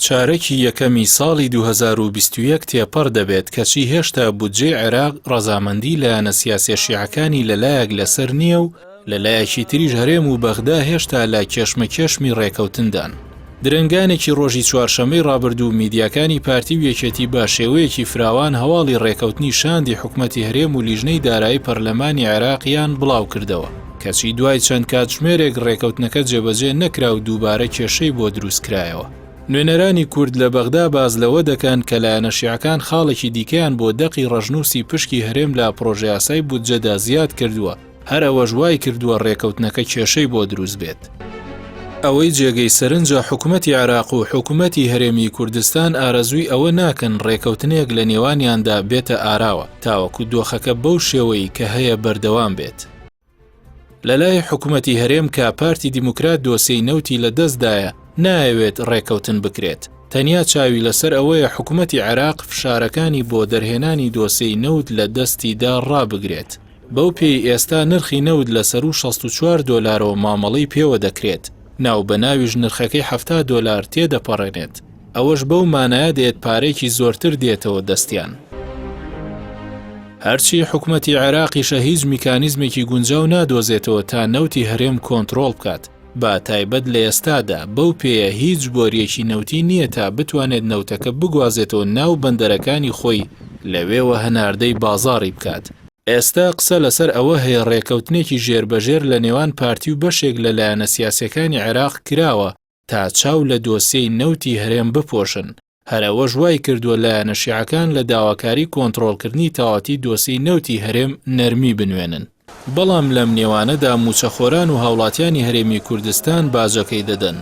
چارەکی یەکەمی ساڵی 2021 تێپەڕ دەبێت کەچی هێشتا بودجێ عێراق ڕەزامەندی لایەنە سیاسیە شیعەکانی لەلایەک لەسەر نییە و لەلایەکی تریش هەرێم و بەغدا هێشتا لە کێشمەکێشمی ڕێکەوتندان. درنگانێکی ڕۆژی چوارشەمەی ڕابردوو میدیاکانی پارتی و یەکێتی با شێوەیەکی فراوان هەواڵی ڕێکەوتنی شاندی حکومەتی هەرێم و لیژنەی دارایی پەرلەمانی عێراقیان بڵاو کردەوە، کەچی دوای چەند کاتژمێرێک ڕێکەوتنەکە جێبەجێ نەکرا و دووبارە کێشەی بۆ دروست کرایەوە. نوێنەرانی کورد لە بەغدا باز لەوە دەکەن کە لایەنە شیعەکان خاڵێکی دیکەیان بۆ دەقی ڕەژنووسی پشکی هەرێم لە پرۆژە یاسای بودجەدا زیاد کردووە، هەر ئەوەش وای کردووە ڕێکەوتنەکە کێشەی بۆ دروست بێت. ئەوەی جێگەی سەرنجە حکومەتی عێراق و حکومەتی هەرێمی کوردستان ئارەزووی ئەوە ناکەن ڕێکەوتنێک لە نێوانیاندا بێتە ئاراوە تاوەکو دۆخەکە بەو شێوەی کە هەیە بەردەوام بێت. لەلای حکومەتی هەرێم کە پارتی دیموکرات دۆسەی نەوتی لە دەستدایە نایەوێت ڕێکەوتن بکرێت، تەنیا چاوی لەسەر ئەوەیە حکومەتی عێراق فشارەکانی بۆ دەرهێنانی دۆسەی نەوت لە دەستیدا ڕابگرێت. بەو پێی ئێستا نرخی نەوت لەسەر و 64 دۆلارەوە مامەڵی پێوە دەکرێت، ناو بەناویش نرخەکەی 70 دۆلار تێدەپەڕێنێت. ئەوەش بەو مانایە دێت پارێکی زۆرتر دێتەوە دەستیان. هەرچی حکومەتی عێراقیشە هیچ میکانیزمێکی گونجاو نادۆزێتەوە تا نەوتی هەرێم کۆنتڕۆڵ بکات، با تایبەت لە ئێستادا بەو پێیە هیچ بۆریەکی نەوتی نییە تا بتوانێت نەوتەکە بگوازێتەوە ناو بەندەرەکانی خۆی لەوێوە هەناردەی بازاڕی بکات. ئێستا قسە لەسەر ئەوە هەیە ڕێکەوتنێکی ژێربەژێر لە نێوان پارتی و بەشێک لە لایەنە سیاسیەکانی عێراق کراوە تا چاو لە دۆسیەی نەوتی هەرێم بپۆشن. هەرەوە ژوای کردووە لایەنە شیعەکان لە داواکاری کۆنتڕۆڵکردنی تەواتی دۆسیەی نەوتی هەرێم نەرمی بنوێنن. بەڵام لەم نێوانەدا موچەخۆران و هاوڵاتیانی هەرێمی کوردستان باجەکەی دەدەن.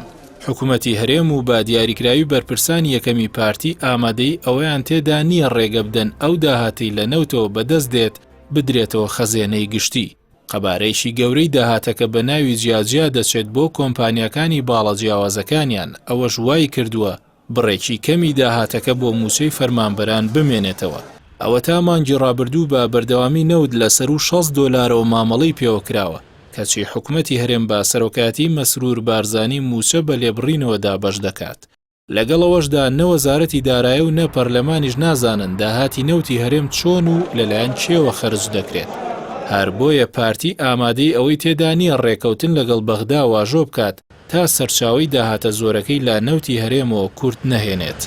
حکومەتی هەرێم و با دیاریکراوی بەرپرسانی یەکەمی پارتی ئامادەی ئەوەیان تێدا نییە ڕێگە بدەن ئەو داهاتی لە نەوتەوە بەدەست دێت بدرێتەوە خەزێنەی گشتی. قەبارەیەکی گەورەی داهاتەکە بە ناوی جیاجیا دەچێت بۆ کۆمپانیەکانی باڵە جیاوازەکانیان، ئەوەش وای کردووە بڕێکی کەمی داهاتەکە بۆ موچەی فەرمانبەران بمێنێتەوە. ئەوە تا مانگی ڕابردوو بە بەردەوامی نەوت لەسەر و 60 دۆلارەوە مامەڵی پێوە کراوە، کەچی حکومەتی هەرێم با سەرۆکاتی مەسرور بارزانی موچە بە لێبڕینەوەدا بەش دەکات. لەگەڵەوەشدا نەوەزارەتی دارایی و نە پەرلەمانیش نازانن داهاتی نەوتی هەرێم چۆن و لەلایەن کێوە خەرج دەکرێت. هەر بۆیە پارتی ئامادەی ئەوەی تێدا نییە ڕێکەوتن لەگەڵ بەغدا واژۆ بکات تا سەرچاوی داهاتە زۆرەکەی لا نەوتی هەرێمەوە کورت نەهێنێت.